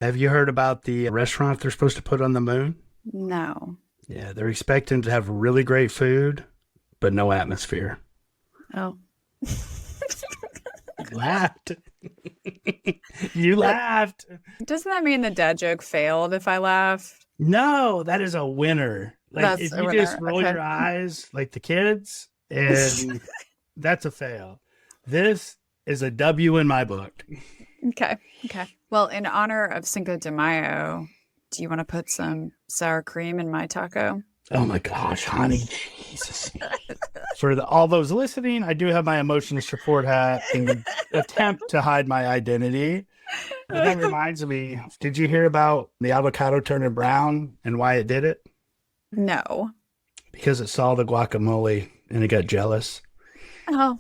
Have you heard about the restaurant they're supposed to put on the moon? No. Yeah, they're expecting to have really great food, but no atmosphere. Oh. You laughed. You laughed. Doesn't that mean the dad joke failed if I laugh? No, that is a winner. Like That's if a you winner. just roll Okay. your eyes like the kids, and that's a fail. This is a W in my book. Okay. Okay. Well, in honor of Cinco de Mayo, do you want to put some sour cream in my taco? Oh my gosh, honey, Jesus! For all those listening, I do have my emotional support hat in an attempt to hide my identity. But that reminds me, did you hear about the avocado turning brown and why it did it? No. Because it saw the guacamole and it got jealous. Oh.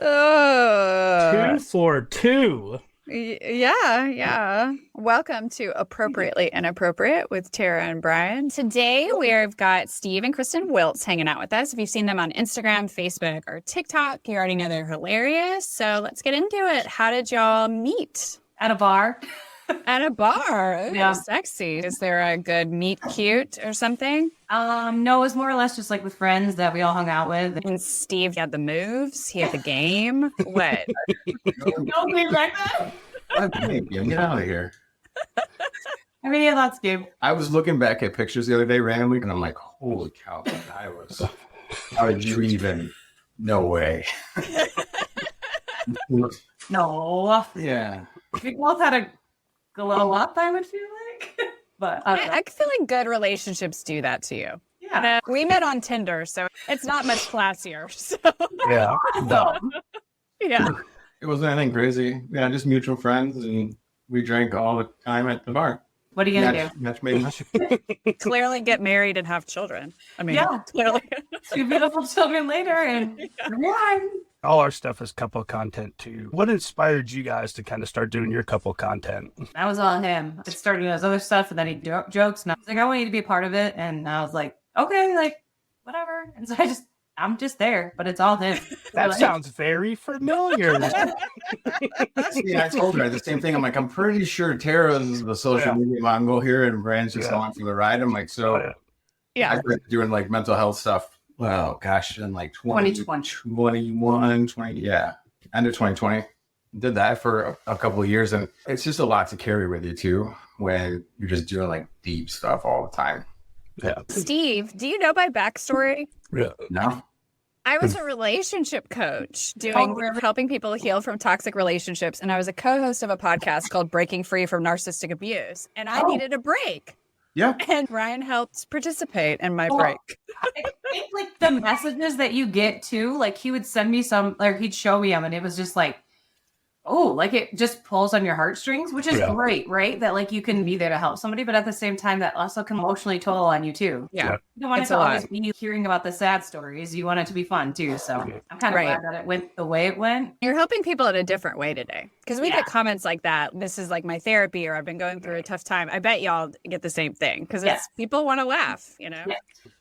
God. 2 for 2. Yeah. Welcome to Appropriately Inappropriate with Tara and Brian. Today we've got Steve and Kristen Wiltz hanging out with us. If you've seen them on Instagram, Facebook, or TikTok, you already know they're hilarious. So let's get into it. How did y'all meet? At a bar. At a bar. Ooh, Yeah. Sexy. Is there a good meet cute or something? No, it was more or less just like with friends that we all hung out with. And Steve had the moves. He had the game. What? Don't be like that. Get out of here. I mean, yeah, that's good. I was looking back at pictures the other day randomly, and I'm like, holy cow, how did you even, no way. No. Yeah. We both had a glow up, I would feel like. But I feel like good relationships do that to you. yeah. We met on Tinder, so it's not much classier. So, Yeah. No, yeah. it wasn't anything crazy. Yeah, just mutual friends, and we drank all the time at the bar. What are you going to do? Match made match. Clearly get married and have children. I mean, Yeah. clearly. Two beautiful children later and one. All our stuff is couple content too. What inspired you guys to kind of start doing your couple content? That was all him. It started as other stuff and then he jokes. And I was like, I want you to be a part of it. And I was like, okay, like, whatever. And so I'm just there, but it's all him. That Like- sounds very familiar. Yeah, I told her the same thing. I'm like, I'm pretty sure Tara's the social media Mongol here, and Brand's just along for the ride. I'm like, so Yeah. I started doing like mental health stuff. Well, gosh, in like 2020. 20, yeah, end of 2020. Did that for a couple of years, and it's just a lot to carry with you too when you're just doing like deep stuff all the time. Yeah. Steve, do you know my backstory? Yeah. No, I was a relationship coach really? helping people heal from toxic relationships. And I was a co-host of a podcast called Breaking Free from Narcissistic Abuse. And I needed a break. yeah, And Ryan helped participate in my Oh. break. I think like the messages that you get too, like he would send me some, like he'd show me them and it was just like, oh, like it just pulls on your heartstrings, which is Yeah. great, right? That like you can be there to help somebody, but at the same time, that also can emotionally toll on you too. Yeah. You don't want it It's to a lot. always be hearing about the sad stories. You want it to be fun too. So I'm kind of Right. glad that it went the way it went. You're helping people in a different way today. Because we Yeah. get comments like that. This is like my therapy, or I've been going through a tough time. I bet y'all get the same thing. Because Yeah. people want to laugh, you know? Yeah.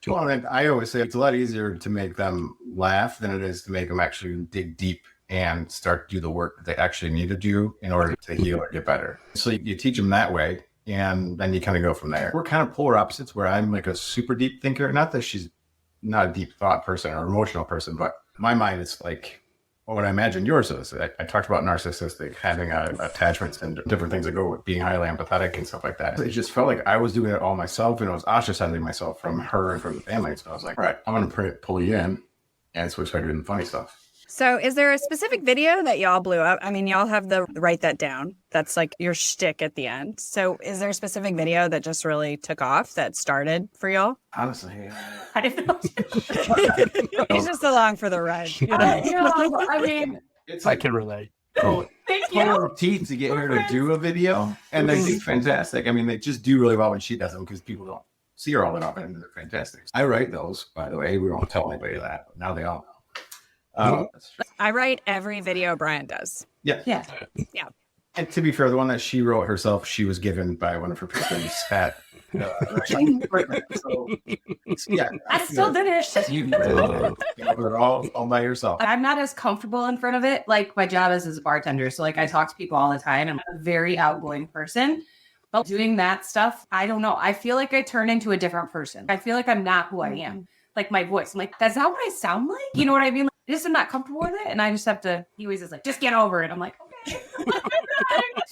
well, and I always say it's a lot easier to make them laugh than it is to make them actually dig deep and start to do the work that they actually need to do in order to heal or get better. So you teach them that way, and then you kind of go from there. We're kind of polar opposites, where I'm like a super deep thinker. Not that she's not a deep thought person or emotional person, but my mind is like what I imagine yours is. I talked about narcissistic, having attachments and different things that go with being highly empathetic and stuff like that. It just felt like I was doing it all myself, and I was ostracizing myself from her and from the family. So I was like, all right, I'm going to pull you in. And so we started doing the funny stuff. So is there a specific video that y'all blew up? I mean, y'all have the write that down. That's like your shtick at the end. So is there a specific video that just really took off that started for y'all? Honestly, I didn't know. He's just along for the ride. You know? I mean, it's I like can relate. thank you. pull her teeth to get her to do a video, and they do fantastic. I mean, they just do really well when she does them because people don't see her all that often, and they're fantastic. I write those, by the way. We won't tell anybody that, but now they all know. I write every video Brian does. Yeah. Yeah. And to be fair, the one that she wrote herself, she was given by one of her patrons at So, yeah, I still did it. You did it all by yourself. I'm not as comfortable in front of it. Like my job is as a bartender. So like I talk to people all the time. I'm a very outgoing person. But doing that stuff, I don't know. I feel like I turn into a different person. I feel like I'm not who I am. Like my voice. I'm like, that's not what I sound like. You know what I mean? Like, I just am not comfortable with it. And I just have to, he always is like, just get over it. I'm like, okay.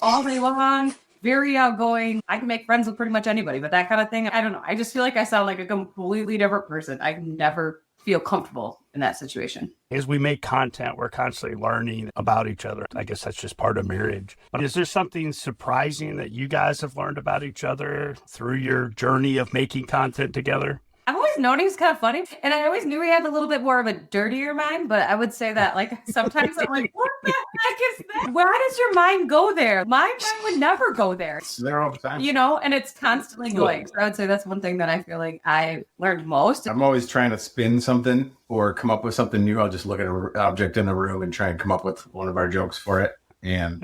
All day long, very outgoing. I can make friends with pretty much anybody, but that kind of thing, I don't know. I just feel like I sound like a completely different person. I can never feel comfortable in that situation. As we make content, we're constantly learning about each other. I guess that's just part of marriage. But is there something surprising that you guys have learned about each other through your journey of making content together? I've always known he was kind of funny, and I always knew he had a little bit more of a dirtier mind, but I would say that, like, sometimes I'm like, what the heck is that? Why does your mind go there? My mind would never go there. It's there all the time. You know, and it's constantly going. So I would say that's one thing that I feel like I learned most. I'm always trying to spin something or come up with something new. I'll just look at an object in the room and try and come up with one of our jokes for it. And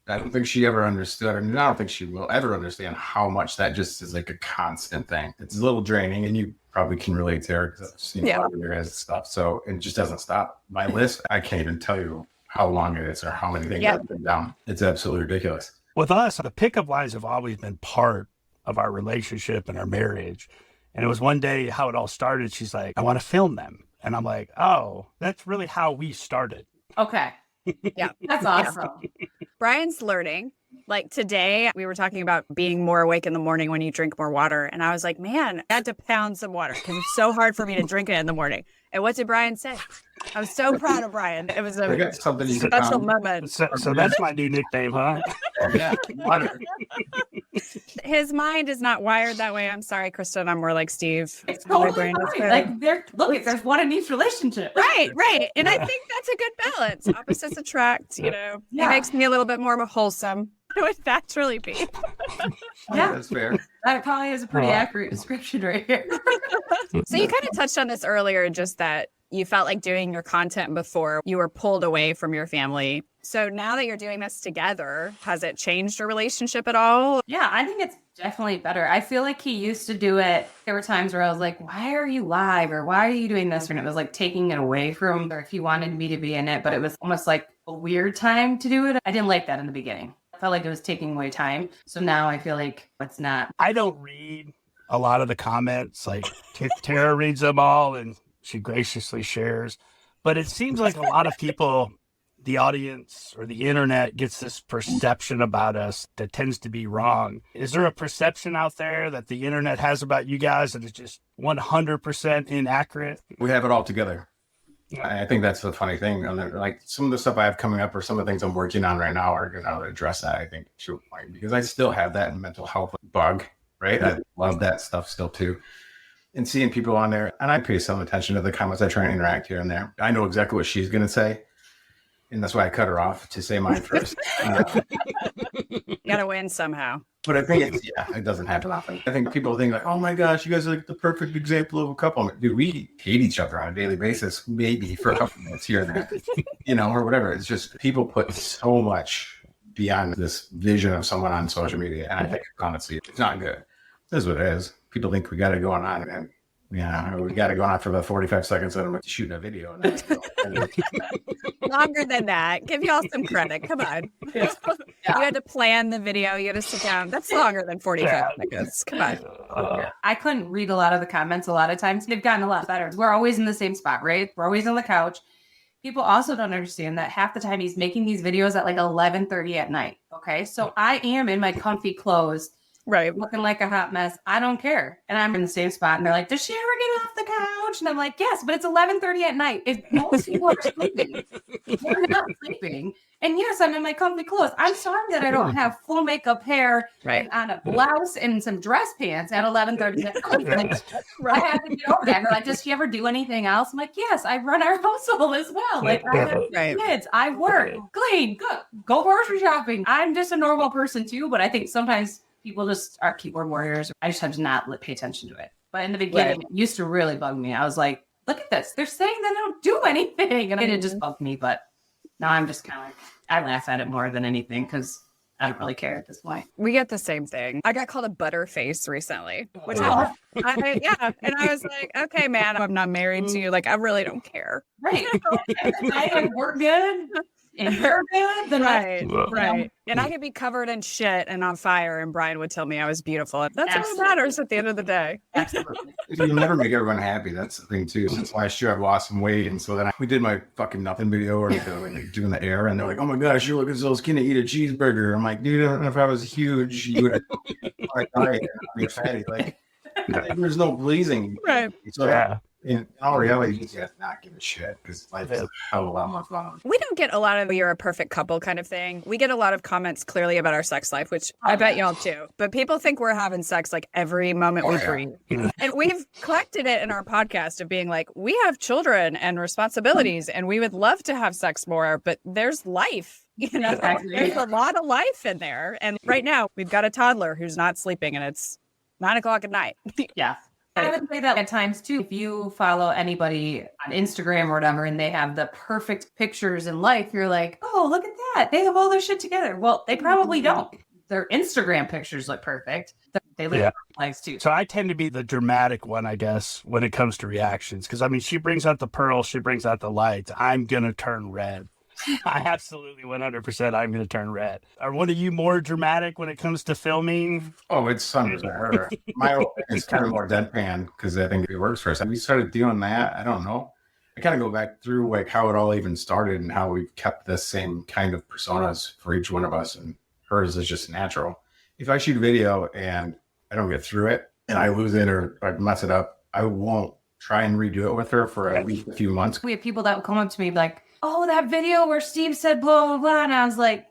I don't think she ever understood, and I don't think she will ever understand how much that just is like a constant thing. It's a little draining, and you probably can relate to her because I've seen a lot of your guys' stuff. So it just doesn't stop. My list, I can't even tell you how long it is or how many things I've put down. It's absolutely ridiculous. With us, the pickup lines have always been part of our relationship and our marriage. And it was one day how it all started. She's like, I want to film them. And I'm like, oh, that's really how we started. Okay. Yeah. That's awesome. Brian's learning. Like today, we were talking about being more awake in the morning when you drink more water. And I was like, man, I had to pound some water because it's so hard for me to drink it in the morning. And what did Brian say? I was so proud of Brian. It was a Something you special moment. So that's my new nickname, huh? Yeah, water. His mind is not wired that way. I'm sorry, Kristen. I'm more like Steve. It's My totally brain is fine. good. Like, there's one in each relationship. Right. And I think that's a good balance. Opposites attract, you know. Yeah. It makes me a little bit more wholesome. It would naturally be. Yeah. That's fair. That probably is a pretty accurate description right here. So you kind of touched on this earlier, just that you felt like doing your content before you were pulled away from your family. So now that you're doing this together, has it changed your relationship at all? Yeah, I think it's definitely better. I feel like he used to do it. There were times where I was like, why are you live? Or why are you doing this? And it was like taking it away from, or if he wanted me to be in it, but it was almost like a weird time to do it. I didn't like that in the beginning. I felt like it was taking away time. So now I feel like it's not. I don't read a lot of the comments. Like Tara reads them all and she graciously shares. But it seems like a lot of people, the audience or the internet, gets this perception about us that tends to be wrong. Is there a perception out there that the internet has about you guys that is just 100% inaccurate? We have it all together. I think that's the funny thing. Like some of the stuff I have coming up or some of the things I'm working on right now are going to address that, I think, because I still have that mental health bug, right? I love that stuff still too. And seeing people on there, and I pay some attention to the comments. I try and interact here and there. I know exactly what she's going to say. And that's why I cut her off to say mine first. You gotta win somehow. But I think it doesn't happen often. I think people think like, oh my gosh, you guys are like the perfect example of a couple. Dude, we hate each other on a daily basis, maybe for a couple minutes here and there, or whatever. It's just people put so much beyond this vision of someone on social media. And I think honestly, it's not good. This is what it is. People think we got it going on and we got to go on for about 45 seconds and I'm shooting a video. Longer than that. Give y'all some credit. Come on. You had to plan the video. You had to sit down. That's longer than 45 seconds. Come on. I couldn't read a lot of the comments a lot of times. They've gotten a lot better. We're always in the same spot, right? We're always on the couch. People also don't understand that half the time he's making these videos at like 11:30 at night. Okay. So I am in my comfy clothes. Right. Looking like a hot mess. I don't care. And I'm in the same spot. And they're like, does she ever get off the couch? And I'm like, yes, but it's 11:30 at night. If most people are sleeping, they're not sleeping. And yes, I'm in my comfy clothes. I'm sorry that I don't have full makeup hair and on a blouse and some dress pants at 11:30 at night. I have to get over that. And they're like, does she ever do anything else? I'm like, yes, I run our household as well. Like, I have kids. I work, clean, cook, go grocery shopping. I'm just a normal person too. But I think sometimes people just are keyboard warriors. I just have to not pay attention to it. But in the beginning, it used to really bug me. I was like, look at this. They're saying that I don't do anything. And it just bugged me. But now I'm just kind of like, I laugh at it more than anything because I don't really care at this point. We get the same thing. I got called a butterface recently, which Oh. yeah. And I was like, okay, man, I'm not married to you. Like, I really don't care. Right. If we're good and you're good, then Right. Well. Right. And I could be covered in shit and on fire, and Brian would tell me I was beautiful. That's all that Absolutely. matters at the end of the day. Absolutely. You'll never make everyone happy. That's the thing too. Since last year, I've lost some weight, and so then we did my fucking nothing video, or like doing the air, and they're like, "Oh my gosh, you're looking so skinny. Eat a cheeseburger." I'm like, dude, if I was huge, you would like diet and not be fatty. Like, there's no pleasing. Right. So Yeah. in all reality, you just have to not give a shit because life is a hell of a lot more fun. We don't get a lot of you're a perfect couple kind of thing. We get a lot of comments clearly about our sex life, which I bet y'all do. But people think we're having sex like every moment we Oh, yeah. breathe. And we've collected it in our podcast of being like, we have children and responsibilities and we would love to have sex more, but there's life. You know, Exactly. there's a lot of life in there. And right now we've got a toddler who's not sleeping and it's 9:00 at night. Yeah. I would say that at times too. If you follow anybody on Instagram or whatever and they have the perfect pictures in life, you're like, oh, look at that. They have all their shit together. Well, they probably don't. Their Instagram pictures look perfect. They live Yeah. their lives too. So I tend to be the dramatic one, I guess, when it comes to reactions. Because, I mean, she brings out the pearls, she brings out the lights. I'm going to turn red. I absolutely 100% I'm going to turn red. Are one of you more dramatic when it comes to filming? Oh, it's fun for her. My own is kind of more deadpan because I think it works for us. We started doing that. I don't know. I kind of go back through like how it all even started and how we've kept the same kind of personas for each one of us, and hers is just natural. If I shoot a video and I don't get through it and I lose it or I mess it up, I won't try and redo it with her for at least a few months. We have people that will come up to me like, oh, that video where Steve said blah, blah, blah. And I was like,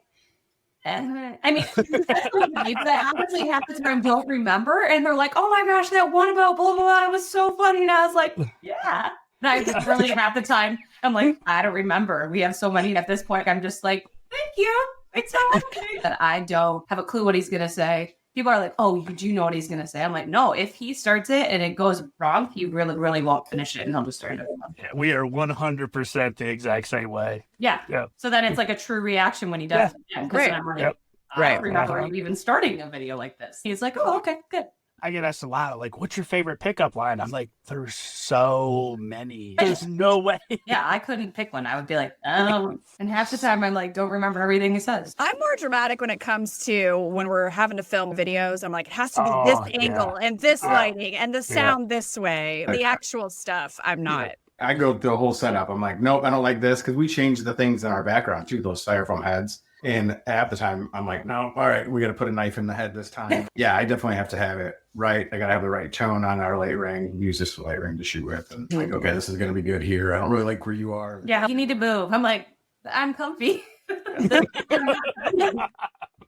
I mean, that honestly half the time don't remember. And they're like, oh my gosh, that one about blah, blah, blah, it was so funny. And I was like, yeah. And I just really half the time, I'm like, I don't remember. We have so many at this point. I'm just like, thank you. It's okay. That I don't have a clue what he's going to say. People are like, oh, do you know what he's going to say? I'm like, no, if he starts it and it goes wrong, he really, really won't finish it. And he'll just start it. Yeah, we are 100% the exact same way. Yeah. Yeah. So then it's like a true reaction when he does it. Yeah, 'cause Great. then I'm like, Yep. I Right. don't remember even starting a video like this. He's like, oh, okay, good. I get asked a lot, like, what's your favorite pickup line? I'm like, there's so many. There's no way. Yeah, I couldn't pick one. I would be like, oh. And half the time I'm like, don't remember everything he says. I'm more dramatic when it comes to when we're having to film videos. I'm like, it has to be Oh, this yeah. angle and this lighting and the sound this way. The actual stuff, I'm not. I go through the whole setup. I'm like, nope, I don't like this because we changed the things in our background too, those styrofoam heads. And half the time, I'm like, no, all right, we got to put a knife in the head this time. Yeah, I definitely have to have it right. I got to have the right tone on our light ring. Use this light ring to shoot with. And like, okay, this is going to be good here. I don't really like where you are. Yeah, you need to move. I'm like, I'm comfy.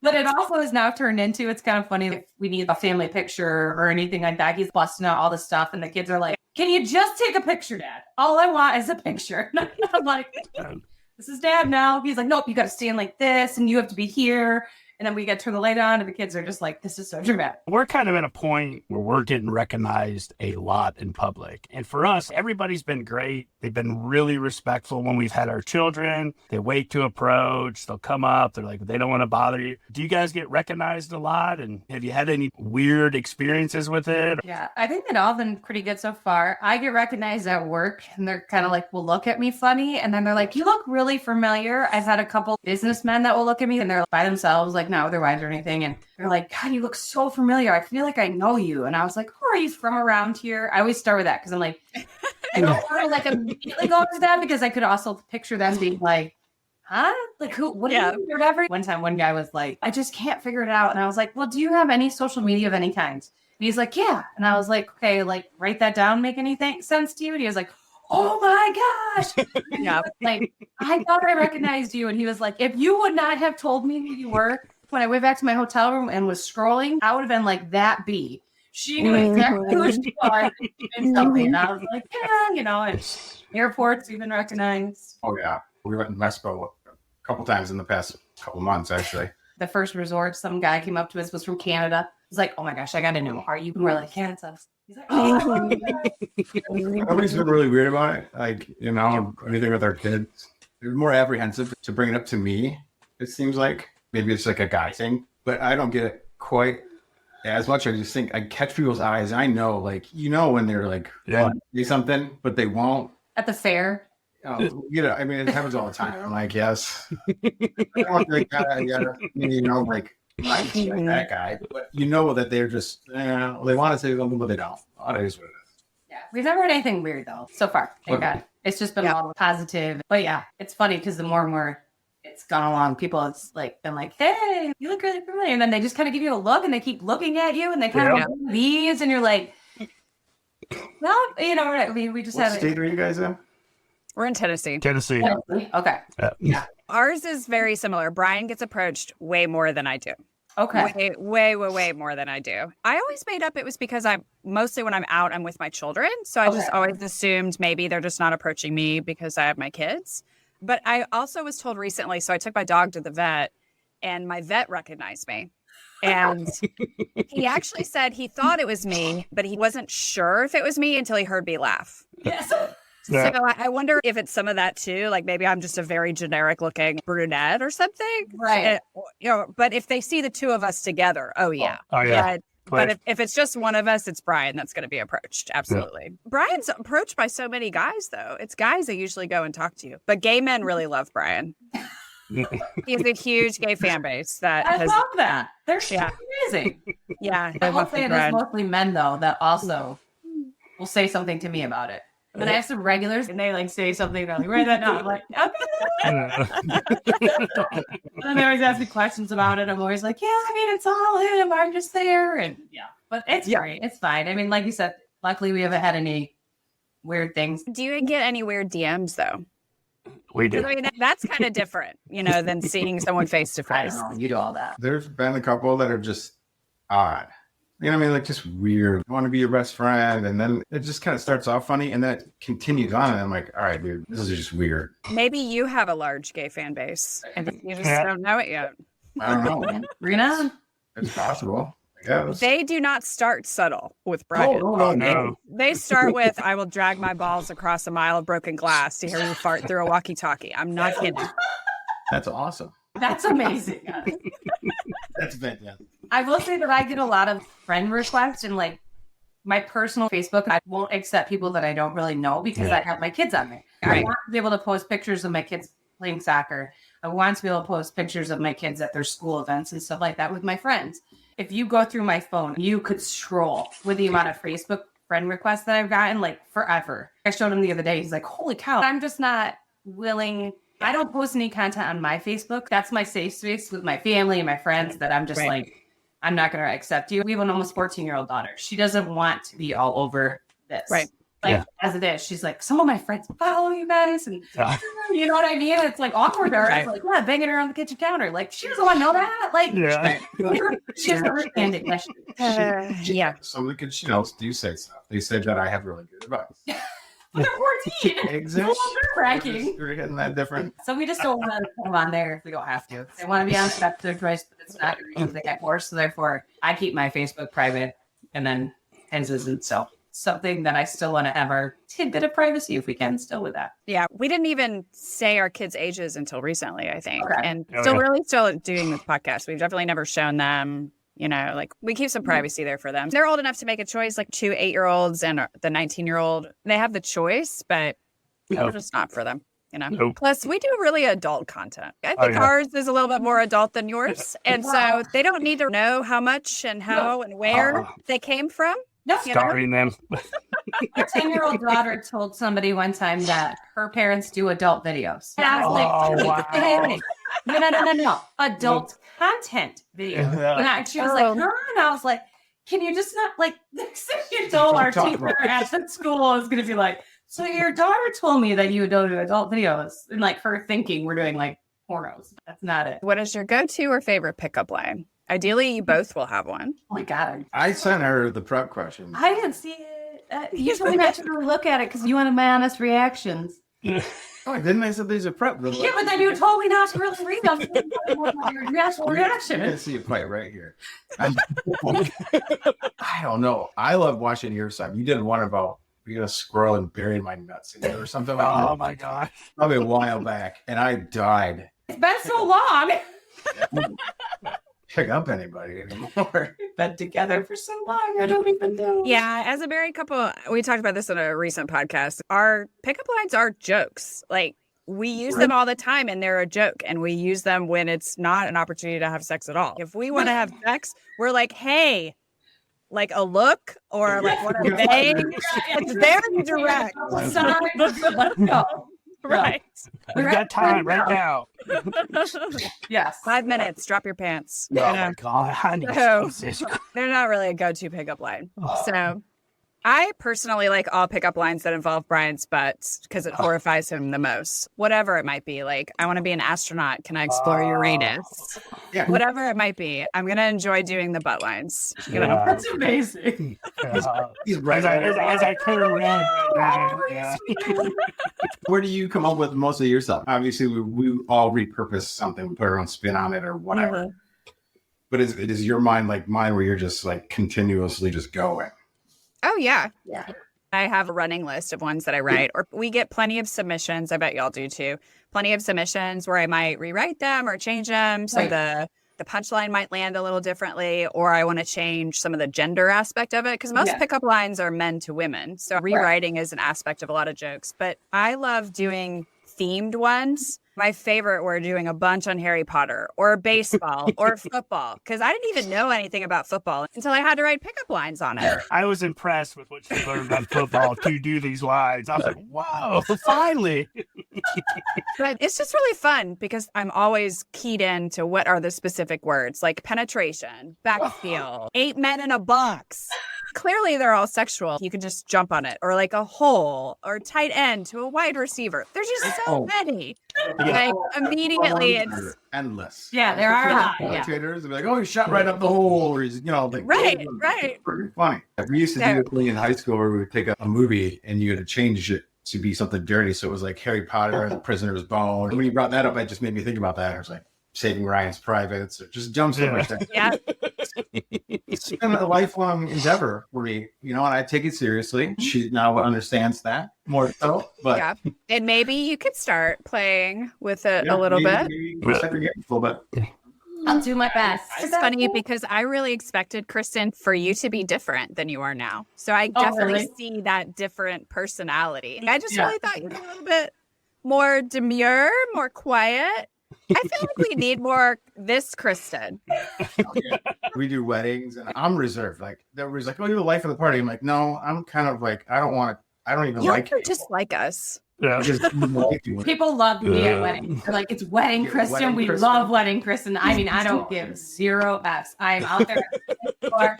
But it also is now turned into, it's kind of funny, if we need a family picture or anything like that, he's busting out all this stuff and the kids are like, can you just take a picture, Dad? All I want is a picture. I'm like, this is Dad now. He's like, nope, you got to stand like this and you have to be here. And then we get to turn the light on and the kids are just like, this is so dramatic. We're kind of at a point where we're getting recognized a lot in public. And for us, everybody's been great. They've been really respectful when we've had our children. They wait to approach. They'll come up. They're like, they don't want to bother you. Do you guys get recognized a lot? And have you had any weird experiences with it? Yeah, I think that all been pretty good so far. I get recognized at work and they're kind of like, will look at me funny. And then they're like, you look really familiar. I've had a couple businessmen that will look at me and they're by themselves, like not with their wives or anything. And they're like, God, you look so familiar. I feel like I know you. And I was like, who are you from around here? I always start with that because I'm like, I don't want to like immediately go into that because I could also picture them being like, huh? Like who, what are you or whatever? One time, one guy was like, I just can't figure it out. And I was like, well, do you have any social media of any kind? And he's like, yeah. And I was like, okay, like write that down, make anything sense to you? And he was like, oh my gosh. Yeah. Like, I thought I recognized you. And he was like, if you would not have told me who you were when I went back to my hotel room and was scrolling, I would have been like, that bee. She knew exactly who she was and something. And I was like, yeah, you know, and airports even recognized. Oh, yeah. We went to Mexico a couple times in the past couple months, actually. The first resort, some guy came up to us, was from Canada. He's like, oh my gosh, I got to know. Are you? And we're like, yeah, it's us. He's like, oh. Nobody's been really weird about it. Like, you know, anything with our kids. They're more apprehensive to bring it up to me, it seems like. maybe it's like a guy thing, but I don't get it quite as much. I just think I catch people's eyes. I know, like, when they're like, Yeah. do something, but they won't. At the fair. I mean, it happens all the time. I'm like, yes. I want that guy, like, I can't like that guy. But that they're just, they want to say something, but they don't. That is what it is. Yeah. We've never had anything weird though, so far. Thank God. It's just been all positive. But yeah, it's funny because the more and more it's gone along, people it's like been like, hey, you look really familiar. And then they just kind of give you a look and they keep looking at you and they kind of go these and you're like, well, I mean, we just What have state are you guys in? We're in Tennessee. Tennessee. Okay. Yeah. Ours is very similar. Brian gets approached way more than I do. Okay. Way more than I do. I always made up it was because mostly when I'm out, I'm with my children. So I just always assumed maybe they're just not approaching me because I have my kids. But I also was told recently, so I took my dog to the vet and my vet recognized me. And he actually said he thought it was me, but he wasn't sure if it was me until he heard me laugh. Yes. So I wonder if it's some of that too. Like maybe I'm just a very generic looking brunette or something. Right. But if they see the two of us together, oh yeah. But if it's just one of us, it's Brian that's going to be approached. Absolutely. Yeah. Brian's approached by so many guys though. It's guys that usually go and talk to you, but gay men really love Brian. He has a huge gay fan base I love that. They're amazing. Yeah. I will say it is mostly men though that also will say something to me about it. But I have some regulars and they like say something, they're like, write that down. I'm like, okay. And they always ask me questions about it. I'm always like, yeah, I mean, it's all him. I'm just there. And but it's great. It's fine. I mean, like you said, luckily we haven't had any weird things. Do you get any weird DMs though? We do. I mean, that's kind of different, than seeing someone face to face. I don't know. You do all that. There's been a couple that are just odd. You know what I mean? Like just weird. I want to be your best friend. And then it just kind of starts off funny and then it continues on. And I'm like, all right, dude, this is just weird. Maybe you have a large gay fan base and you just don't know it yet. I don't know. Bring it on. It's possible. I guess. They do not start subtle with Brian. No. They start with, I will drag my balls across a mile of broken glass to hear you fart through a walkie-talkie. I'm not kidding. That's awesome. That's amazing. That's fantastic. I will say that I get a lot of friend requests and like my personal Facebook. I won't accept people that I don't really know because I have my kids on there. Right. I want to be able to post pictures of my kids playing soccer. I want to be able to post pictures of my kids at their school events and stuff like that with my friends. If you go through my phone, you could scroll with the amount of Facebook friend requests that I've gotten like forever. I showed him the other day. He's like, holy cow, I'm just not willing. I don't post any content on my Facebook. That's my safe space with my family and my friends that I'm just like, I'm not going to accept you. We have an almost 14-year-old daughter. She doesn't want to be all over this. Right. As it is, she's like, some of my friends follow you guys. And you know what I mean? It's like awkward. Right. It's like, banging her on the kitchen counter. Like, she doesn't want to know that. Like, she doesn't understand it. Some of the kids, do say stuff. They said that I have really good advice. But they're 14. Exactly. Bragging. You're getting that different. So we just don't want to put them on there if we don't have to. If they want to be on, that's their choice, but it's not because they get worse. So therefore, I keep my Facebook private, and then hens isn't. So something that I still want to have our tidbit of privacy if we can, still with that. Yeah, we didn't even say our kids' ages until recently, I think, Okay. and still doing this podcast. We've definitely never shown them. We keep some privacy there for them. They're old enough to make a choice, like 2 8-year-olds and the 19-year-old. They have the choice, but we're just not for them, Nope. Plus, we do really adult content. I think ours is a little bit more adult than yours. And so they don't need to know how much and how and where they came from. No, Starring them. Our 10-year-old daughter told somebody one time that her parents do adult videos. And I was like, hey. No. Adult content video. And she was like, huh? And I was like, can you just not, like, the 6-year-old our teacher at the school is going to be like, so your daughter told me that you don't do adult videos. And, like, her thinking we're doing, like, pornos. That's not it. What is your go-to or favorite pickup line? Ideally, you both will have one. Oh, my God. I sent her the prep question. I didn't see it. You told me not to really look at it because you wanted my honest reactions. Oh, didn't I say these are prep? Yeah, but then you told me not to really read them. Your reaction. I didn't see it quite right here. I don't know. I love watching your side. You did one about being a squirrel and burying my nuts in it or something like that. Oh my God. Probably a while back. And I died. It's been so long. pick up anybody anymore. We've been together for so long. I don't even know. Yeah, as a married couple, we talked about this in a recent podcast. Our pickup lines are jokes. Like, we use them all the time and they're a joke. And we use them when it's not an opportunity to have sex at all. If we want to have sex, we're like, hey, like a look or like what a bang. It's very direct. Sorry, let's go. Right. We've got time right now. Yes. 5 minutes, drop your pants. Oh my God, honey. So- Jesus. They're not really a go-to pickup line. Oh. So I personally like all pickup lines that involve Brian's butt because it horrifies him the most. Whatever it might be. Like, I want to be an astronaut. Can I explore Uranus? Yeah. Whatever it might be. I'm going to enjoy doing the butt lines. You know? Yeah. That's amazing. He's right. As I turn around right now, yeah. Where do you come up with most of your stuff? Obviously, we all repurpose something, we put our own spin on it or whatever. But is your mind like mine, where you're just like continuously just going? Oh, yeah. Yeah. I have a running list of ones that I write, or we get plenty of submissions. I bet y'all do too. Plenty of submissions where I might rewrite them or change them. So Right. the punchline might land a little differently, or I want to change some of the gender aspect of it. Because most Yeah. pickup lines are men to women. So rewriting is an aspect of a lot of jokes. But I love doing themed ones. My favorite were doing a bunch on Harry Potter or baseball or football, because I didn't even know anything about football until I had to write pickup lines on it. I was impressed with what you learned about football to do these lines. I was like, wow, finally. But it's just really fun because I'm always keyed in to what are the specific words, like penetration, backfield, 8 men in a box. Clearly, they're all sexual. You can just jump on it, or like a hole, or tight end to a wide receiver. There's just so many. Like immediately, it's endless. Yeah, there are a lot. Yeah. Commentators will be like, "Oh, he shot right up the hole," or he's, like, Right. Pretty funny. We used to do it in high school where we would take a movie and you had to change it to be something dirty. So it was like Harry Potter and the Prisoner's Bone. And when you brought that up, it just made me think about that. I was like, Saving Ryan's Privates, or just jump so much. yeah. It's been a lifelong endeavor for me, and I take it seriously. She now understands that more so, but Yeah. And maybe you could start playing with it a little bit. Maybe a little bit. I'll do my best. It's funny because I really expected, Kristen, for you to be different than you are now. So I definitely really? see that different personality. I just Yeah. really thought you'd be a little bit more demure, more quiet. I feel like we need more this Kristen. We do weddings and I'm reserved. Like, everybody's like, "Oh, you're the life of the party." I'm like, no, I'm kind of like, I don't even You're like it. just like us. Yeah. I just like it. People love me at weddings. They're like, it's wedding Yeah, Kristen. wedding We Kristen. love wedding Kristen. I mean, I don't give 0 Fs. I'm out there. I'm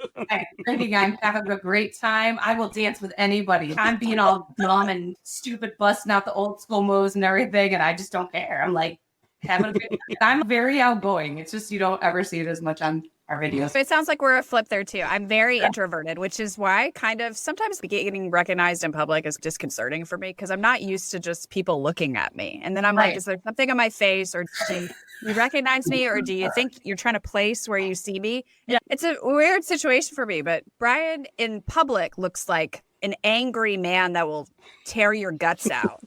drinking. I'm having a great time. I will dance with anybody. I'm being all dumb and stupid, busting out the old school moves and everything, and I just don't care. I'm like having a good time. I'm very outgoing. It's just you don't ever see it as much on our videos. So it sounds like we're a flip there too. I'm very introverted, which is why kind of sometimes getting recognized in public is disconcerting for me because I'm not used to just people looking at me. And then I'm like, Right. is there something on my face, or do you recognize me, or do you think you're trying to place where you see me? Yeah. It's a weird situation for me, but Brian in public looks like an angry man that will tear your guts out.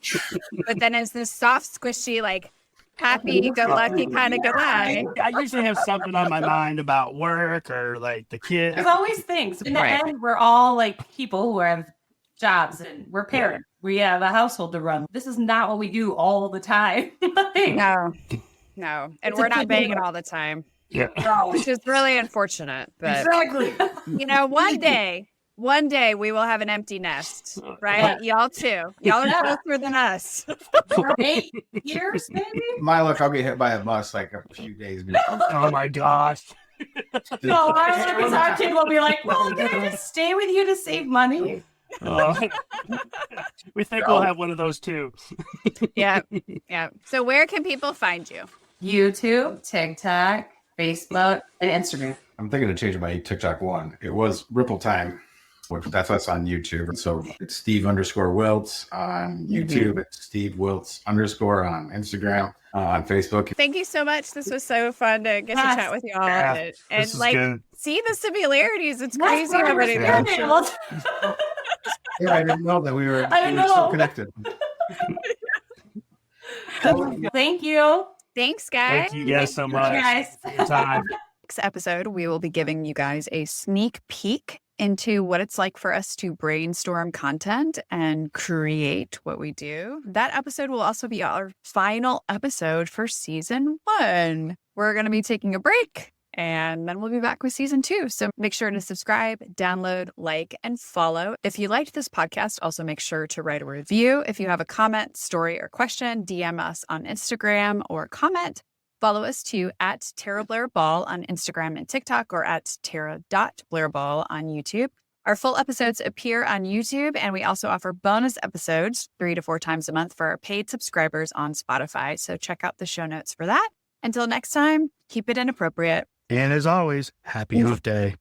But then it's this soft, squishy, like happy-go-lucky kind of guy. I usually have something on my mind about work or like the kid. There's always things. In the Right. end, we're all like people who have jobs and we're parents. We have a household to run. This is not what we do all the time. Like, No. And It's we're a not good banging deal. all the time, Yeah. no. which is really unfortunate. But Exactly. one day we will have an empty nest, right? Y'all too. Y'all are Yeah. closer than us. For 8 years, maybe? My luck, I'll get hit by a bus like a few days before. Oh my gosh. No, our kid will be like, well, can I just stay with you to save money? Oh. We think we'll have one of those too. Yeah. So where can people find you? YouTube, TikTok, Facebook, and Instagram. I'm thinking of changing my TikTok one. It was Ripple Time, which that's what's on YouTube. So it's Steve_Wiltz on YouTube. It's Steve Wiltz_ on Instagram, on Facebook. Thank you so much. This was so fun to get Yes. to chat with y'all Yeah, and this is like good. see the similarities. It's That's crazy why how we're many Yeah. scheduled. Yeah, I didn't know that we were, I didn't so know. connected. Thank you. Thanks, guys. Thank you guys so much. Guys. for your time. Next episode, we will be giving you guys a sneak peek into what it's like for us to brainstorm content and create what we do. That episode will also be our final episode for season 1. We're going to be taking a break and then we'll be back with season 2. So make sure to subscribe, download, like, and follow. If you liked this podcast, also make sure to write a review. If you have a comment, story, or question, DM us on Instagram or comment. Follow us too at Tara Blair Ball on Instagram and TikTok, or at Tara.BlairBall on YouTube. Our full episodes appear on YouTube, and we also offer bonus episodes 3 to 4 times a month for our paid subscribers on Spotify. So check out the show notes for that. Until next time, keep it inappropriate. And as always, happy Hump Day.